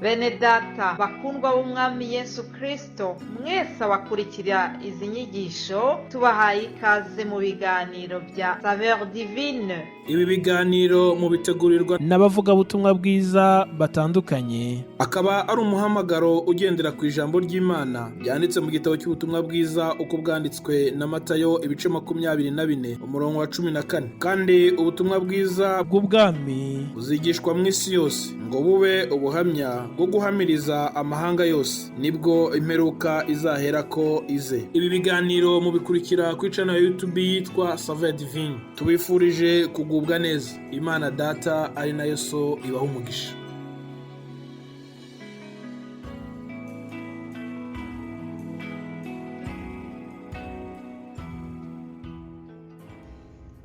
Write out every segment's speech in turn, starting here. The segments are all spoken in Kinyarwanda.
Bene data bakundwa b'umwami Yesu Kristo, mwese abakurikira izi nyigisho tubahaye ikaze mu biganiro bya Saveur Divine. Ibi biganiro mu bitegurirwa n'abavugabutumwa bwiza batandukanye, akaba ari umuhamagaro ugendera ku ijambo ry'Imana byanditse mu gitabo cy'ubutumwa bwiza uko bwanditswe na Matayo ibice 24 umurongo wa 14. Kandi ubutumwa bwiza bw'ubwami buzigishwa mu isi yose ngo bube ubuhamya bwo guhamiriza amahanga yose, nibwo imperuka izahera ko ize. Ibi biganiro mubikurikira ku channel ya YouTube yitwa Saveur Divine. Tubifurije kugubwa neza. Imana Data ari nayo So ibaho umugisha.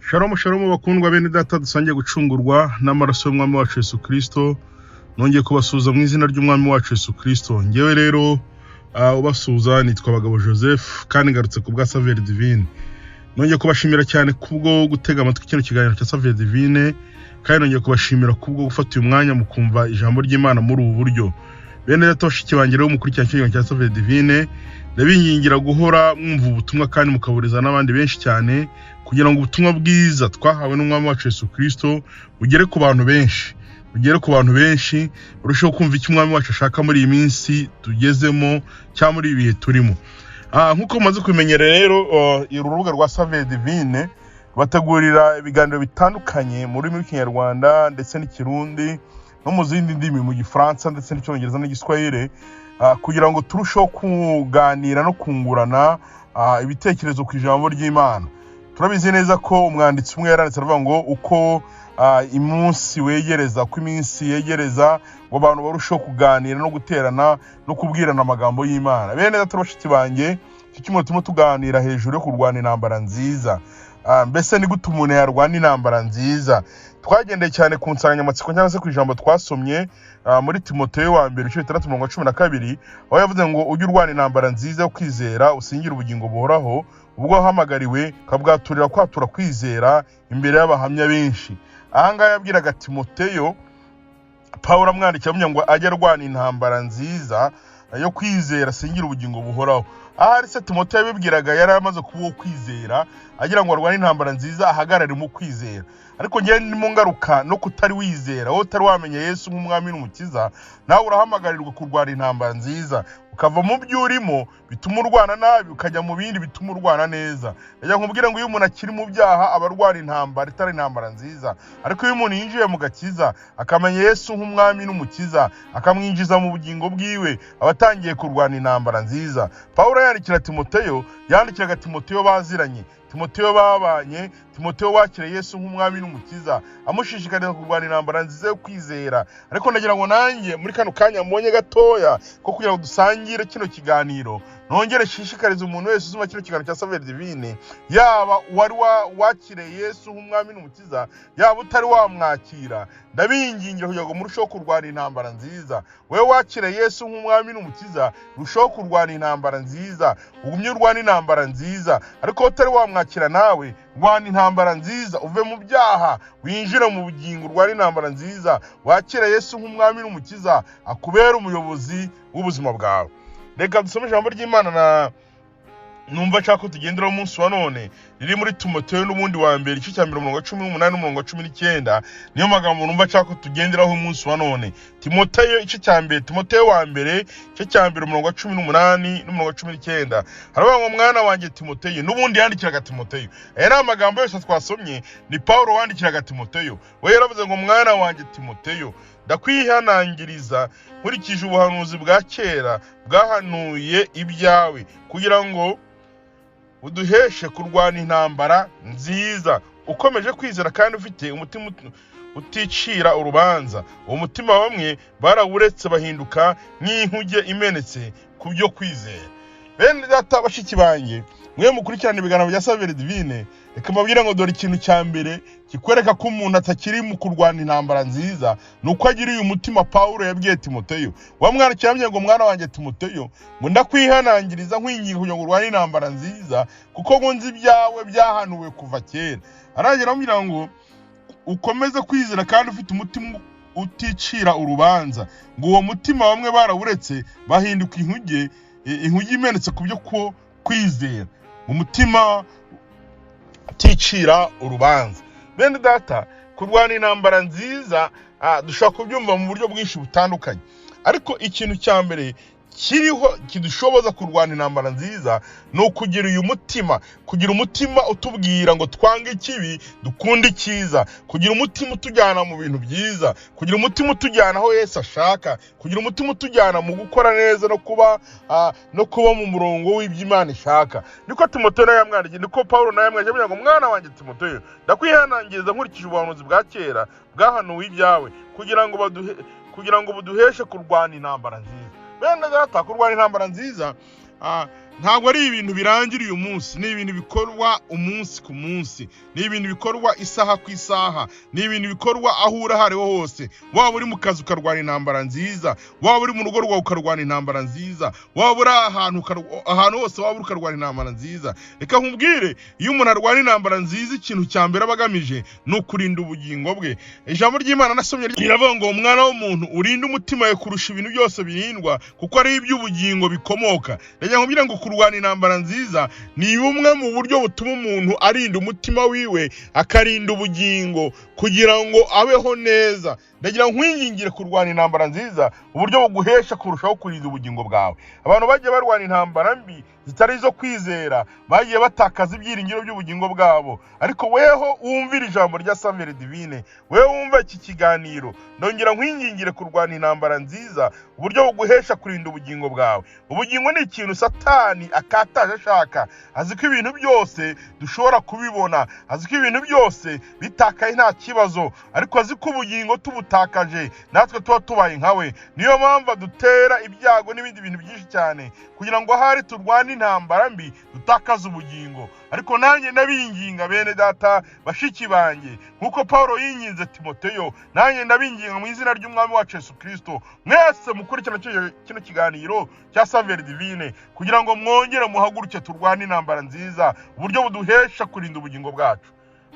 Shalom bakundwa bene data, dusangiye gucungurwa n'amaraso y'umwami wacu Yesu Kristo. Nongeye kubasuhuza mu izina ry'umwami wacu Yesu Kristo. Ngewe rero ubasuhuza nitwa Bagabo Joseph, kandi ngarutse ku bwa Saveur Divine. Nongeye kubashimira cyane kubwo gutega amatwi kino kiganiro cya Saveur Divine, kandi nongeye kubashimira kubwo gufata uyu mwanya mu kumva ijambo ry'Imana muri ubu buryo. Bene data bashiki banjye rero mukurikira kiganiro cya Saveur Divine, ndabingingira guhora mwumva ubutumwa kandi mukaburiza n'abandi benshi cyane, kugira ngo ubutumwa bwiza twahawe n'umwami wacu Yesu Kristo bugere ku bantu benshi. Urushaho kumva icyo umwami wacu ashaka muri iyi minsi tugezemo cyangwa muri ibi bihe turimo. Nkuko mumaze kumenyera rero, urubuga rwa Saveur Divine bategurira ibiganiro bitandukanye muri Kinyarwanda ndetse n'Ikirundi no mu zindi ndimi, mu Gifaransa ndetse n'Icyongereza n'Igiswahili, kugira ngo turusheho kuganira no kungurana ibitekerezo ku ijambo ry'Imana. Turabizi neza ko umwanditsi umwe yaranditse aravuga ngo uko iminsi yegereza ngo abantu barusheho kuganira no guterana no kubwirana amagambo y'Imana. Bene data bashiki banjye, iki cyumwe turimo tuganira hejuru yo kurwana intambara nziza. Mbese ni gute umuntu yarwana intambara nziza? Twagendeye cyane ku nsanganyamatsiko cyangwa se ku ijambo twasomye muri Timoteyo wa mbere 6:12, aho yavuze ngo ujye urwana intambara nziza yo kwizera, usingire ubugingo buhoraho ubwo wahamagariwe, kabwaturira kwatura kwizera imbere y'abahamya benshi. Ahangaha yabwiraga Timoteyo, Pawulo amwandikira amunya ngo ajye arwana intambara nziza yo kwizera, asingire ubugingo buhoraho. Ahari se Timoteyo yabibwiraga yari amaze kubaho kwizera, agira ngo arwane intambara nziza ahagarare mu kwizera. Ariko ngiye ndimo ngaruka no kutari wizera, wowe utari wamenye Yesu nk'umwami n'umukiza, nawe urahamagarirwa kurwana intambara nziza, ukava mu byo urimo bituma urwana nabi ukajya mu bindi bituma urwana neza. Reka nkubwire ngo iyo umuntu akiri mu byaha abarwana intambara itari intambara nziza, ariko iyo umuntu yinjiye mu gakiza akamenya Yesu nk'umwami n'umukiza, akamwinjiza mu bugingo bwiwe, abatangiye kurwana intambara nziza. Pawulo yandikiraga Timoteyo baziranye, Timoteyo babanye, Timoteyo wakire Yesu nk'umwami n'umukiza, amushishikariza kurwana intambara nziza yo kwizera. Ariko ndagira ngo nanjye muri kano kanya mbonye gatoya ko kugira ngo dusangire kino kiganiro, nongere shishikariza umuntu wese uzuma kino kiganiro cya Saveur Divine, yaba wari wakire Yesu nk'umwami n'umukiza, yaba utari wamwakira, ndabingingira kugira ngo murusheho kurwana intambara nziza. Wewe wakire Yesu nk'umwami n'umukiza, rushaho kurwana intambara nziza, ugumye urwana intambara nziza. Ariko utari wamwakira nawe, rwana intambara nziza, uve mu byaha winjire mu bugingo, urwana intambara nziza, wakire Yesu nk'umwami n'umukiza, akubera umuyobozi w'ubuzima bwawe. Reka dusome ijambo ry'Imana na numva nshaka ko tugenderaho umunsi wa none, riri muri Timoteyo n'ubundi wa mbere 18:19. Niyo magambo numva nshaka ko tugenderaho umunsi wa none. Timoteyo wa mbere 18:19. Haravuga ngo mwana wanjye Timoteyo, n'ubundi yandikiraga Timoteyo. Aya ni amagambo yose twasomye ni Pawulo wandikiraga Timoteyo. We yaravuze ngo mwana wanjye Timoteyo, ndakwihanangiriza nkurikije ubuhanuzi bwa kera bwahanuye ibyawe, kugira ngo uduheshe kurwana intambara nziza, ukomeje kwizera kandi ufite umutima uticira urubanza. Uwo mutima bamwe barawuretse bahinduka nk'inkuge imenetse ku byo kwizera. Bene data bashiki banjye, mwe mukurikirana ibiganiro bya Saveur Divine, reka mbabwire ngo dore ikintu cya mbere kikwereka ko umuntu atakiri mu kurwana intambara nziza, nuko agiriye umutima Pawulo yabwiye Timoteyo. Wamwandikira amunya ngo mwana wanjye Timoteyo, ngo ndakwihanangiriza nkwinginga kugira ngo urwane intambara nziza, kuko ngo nzi ibyawe byahanuwe kuva kera. Aragira amugira ngo ukomeze kwizera kandi ufite umutima uticira urubanza, ngo uwo mutima bamwe barawuretse bahinduka inkuge imenetse ku byo kwizera, umutima uticira urubanza. Bene data, kurwana intambara nziza dushobora kubyumva mu buryo bwinshi butandukanye, ariko ikintu cya mbere kiriho kidushoboza kurwana intambara nziza ni ukugira uyu mutima, kugira umutima utubwira ngo twange ikibi dukunde icyiza, kugira umutima utujyana mu bintu byiza, kugira umutima utujyana aho Yesu ashaka, kugira umutima utujyana mu gukora neza no kuba mu murongo w'iby'Imana ishaka. Niko Timoteyo yamwandikiye, niko Pawulo yamwandikiye ngo mwana wanjye Timoteyo, ndakwihanangiriza nkurikije ubuhanuzi bwa kera bwahanuwe ibyawe, kugira ngo buduheshe kurwana intambara nziza. Bene data, kurwana intambara nziza ntabwo ari ibintu birangira uyu munsi, ni ibintu bikorwa umunsi ku munsi, ni ibintu bikorwa isaha ku isaha, ni ibintu bikorwa aho uri hariho hose. Waba uri mu kazi ukarwana intambara nziza, waba uri mu rugo rwawe ukarwana intambara nziza, waba uri ahantu hose waba uri ukarwana intambara nziza. Reka nkubwire, iyo umuntu arwana intambara nziza, ikintu cya mbere aba agamije ni ukurinda ubugingo bwe. Ijambo ry'Imana nasomye riravuga ngo umwana w'umuntu urinde umutima we kurusha ibintu byose birindwa, kuko ari iby'ubugingo bikomoka. Reka nkubwire ngo kurwana intambara nziza ni bumwe mu buryo butuma umuntu arinda umutima wiwe, akarinda ubugingo kugira ngo abeho neza. Ndagira nkwingingire kurwana intambara nziza, uburyo buguhesha kurushaho kurinda ubugingo bwawe. Abantu bagiye barwana intambara mbi zitari izo kwizera, bagiye batakaza ibyiringiro by'ubugingo bwabo. Ariko weho wumvira ijambo rya Saveur Divine, weho wumva iki kiganiro, ndongera nkwingingire kurwana intambara nziza, uburyo buguhesha kurinda ubugingo bwawe. Ubugingo ni ikintu Satani akataje ashaka, azi ko ibintu byose dushobora kubibona, azi ko ibintu byose bitakaye nta kibazo, ariko azi ko ubugingo tubutakaje natwe tuba tubaye nkawe. Niyo mpamvu dutera ibyago n'ibindi bintu byinshi cyane, kugira ngo ahari turwane intambara mbi dutakaza ubugingo. Ariko nanjye ndabinginga bene data, bashiki banjye, nkuko Pawulo yinginze Timoteyo, nanjye ndabinginga mu izina ry'Umwami wacu Yesu Kristo, mwese mukurikirana kino kiganiro cya Saveur Divine, kugira ngo mwongere muhaguruke turwane intambara nziza, uburyo buduhesha kurinda ubugingo bwacu.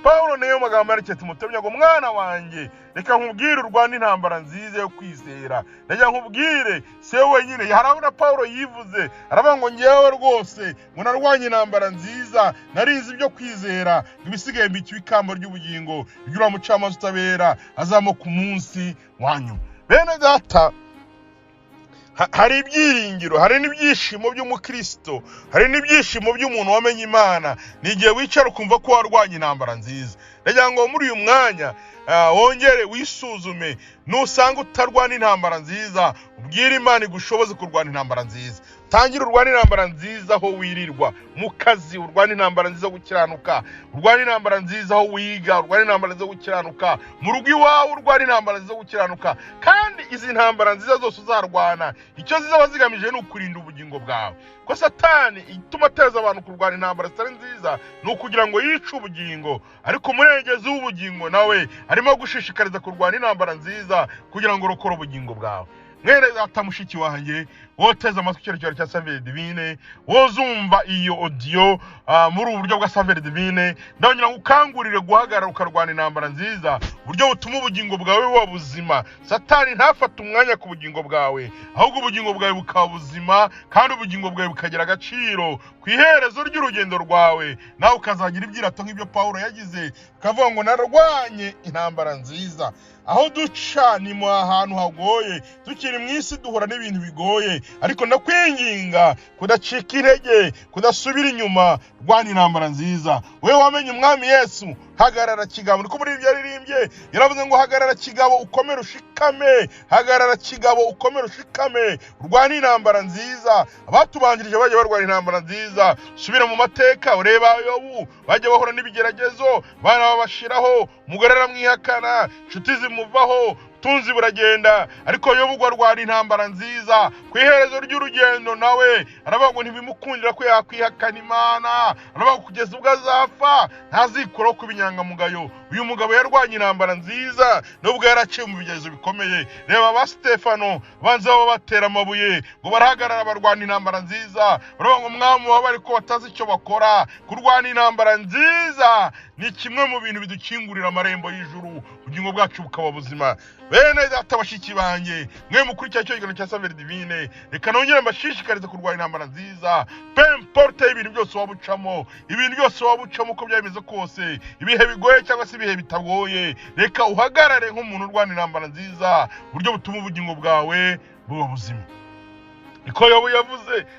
Pawulo niyo magambo yandikiye Timoteyo ngo mwana wanjye, reka nkubwire urwane intambara nziza yo kwizera. Reka nkubwire, se wenyine harabona Pawulo yivuze, aravuga ngo ngewe rwose ngo narwanye intambara nziza, narizi ibyo kwizera, ibisigaye mbiki ikamba ry'ubugingo, ibyura mucamanza utabera azamo ku munsi wanyu. Bene data, hari ibyiringiro, hari n'ibyishimo by'umukristo, hari n'ibyishimo by'umuntu wamenye Imana, ni igihe wicara ukumva ko warwanye intambara nziza. Ndagira ngo muri uyu mwanya wongere wisuzume, nusanga utarwana intambara nziza, ubwire Imana igushoboze kurwana intambara nziza. Tangira urwane intambara nziza aho wirirwa, mu kazi urwane intambara nziza gukiranuka, urwane intambara nziza aho wiga, urwane intambara nziza gukiranuka, mu rugo iwawe urwane intambara nziza gukiranuka. Kandi izi ntambara nziza zose uzarwana, icyo zizaba zigamije ni ukurinda ubugingo bwawe. Ko Satani ituma ateza abantu kurwana intambara zitari nziza ni ukugira ngo yice ubugingo, ariko umurengezi w'ubugingo nawe arimo gushishikariza kurwana intambara nziza kugira ngo urokore ubugingo bwawe. Mwene data mushiki wanjye, woteze amatwi icyerekezo cya Saveur Divine, wozumva iyo audio muri ubu buryo bwa Saveur Divine, ndongera ngukangurire guhagarara ukarwana intambara nziza, uburyo butuma ubugingo bwawe buba buzima. Satani ntafata umwanya ku bugingo bwawe, ahubwo ubugingo bwawe bukaba buzima, kandi ubugingo bwawe bukagira agaciro ku iherezo ry'urugendo rwawe. Nawe ukazagira ibyirato nk'ibyo Pawulo yagize, kavuga ngo narwanye intambara nziza. Aho duca ni mu ahantu hagoye, tukiri mu isi duhura n'ibintu bigoye, ariko ndakwinginga kudacika intege, kudasubira inyuma, rwana intambara nziza. Wewe wamenye Umwami Yesu, hagarara kigabo. Niko muri ibyo yaririmbye, yaravuze ngo hagarara kigabo ukomere ushikame, hagarara kigabo ukomere ushikame, urwane intambara nziza. Abatubanjirije baje barwana intambara nziza. Subira mu mateka ureba Yobu, baje bahura n'ibigeragezo, bana babashiraho, umugore aramwihakana, inshuti zimuvaho, tunzi buragenda, ariko Yobu arwana intambara nziza. Ku iherezo ry'urugendo nawe aravuga ngo ntibimukundira ko yakwihakana Imana, aravuga kugeza ubwo azapfa ntazikuraho ku binyangamugayo. uyu mugabo yarwanye intambara nziza nubwo yaraciye mu bigeragezo bikomeye. Reba ba Stefano banza baba batera amabuye ngo barahagarara barwana intambara nziza, baravuga ngo mwami waba ariko batazi icyo bakora. Kurwana intambara nziza ni kimwe mu bintu bidukingurira amarembo y'ijuru, ubugingo bwacu bukaba buzima. Bene data bashiki banjye, mwe mukurikira cyo kiganiro cya Saveur Divine, reka nongere mbashishikarize kurwana intambara nziza. Peu importe ibintu byose wabucamo, ibintu byose wabucamo uko byameze kose, ibihe bigoye cyangwa se ibihe bitagoye, reka uhagarare nk'umuntu urwana intambara nziza, buryo butuma ubugingo bwawe buba buzima. Niko Yobu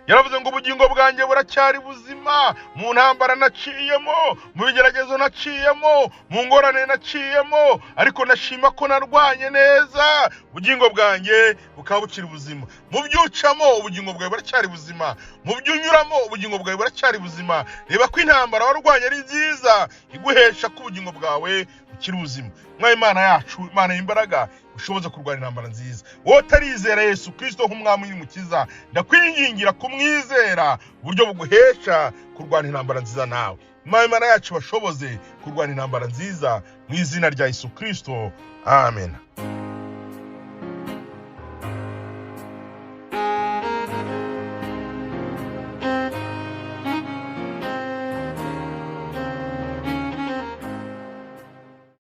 yaravuze ngo ubugingo bwanjye buracyari buzima, mu ntambara naciyemo, mu bigeragezo naciyemo, mu ngorane naciyemo, ariko nashima ko narwanye neza, ubugingo bwanjye bukaba bukiri buzima. Mu byucamo ubugingo bwawe buracyari buzima, mu byunyuramo ubugingo bwawe buracyari buzima. Reba ko intambara warwanye ari nziza, iguhesha ko ubugingo bwawe bukiri buzima. Mwa Imana yacu, Imana y'imbaraga, ushoboza kurwana intambara nziza. Wowe utarizera Yesu Kristo nk'umwami n'umukiza, ndakwingingira kumwizera, uburyo buguhesha kurwana intambara nziza nawe. Imana yacu bashoboze kurwana intambara nziza mu izina rya Yesu Kristo. Amen.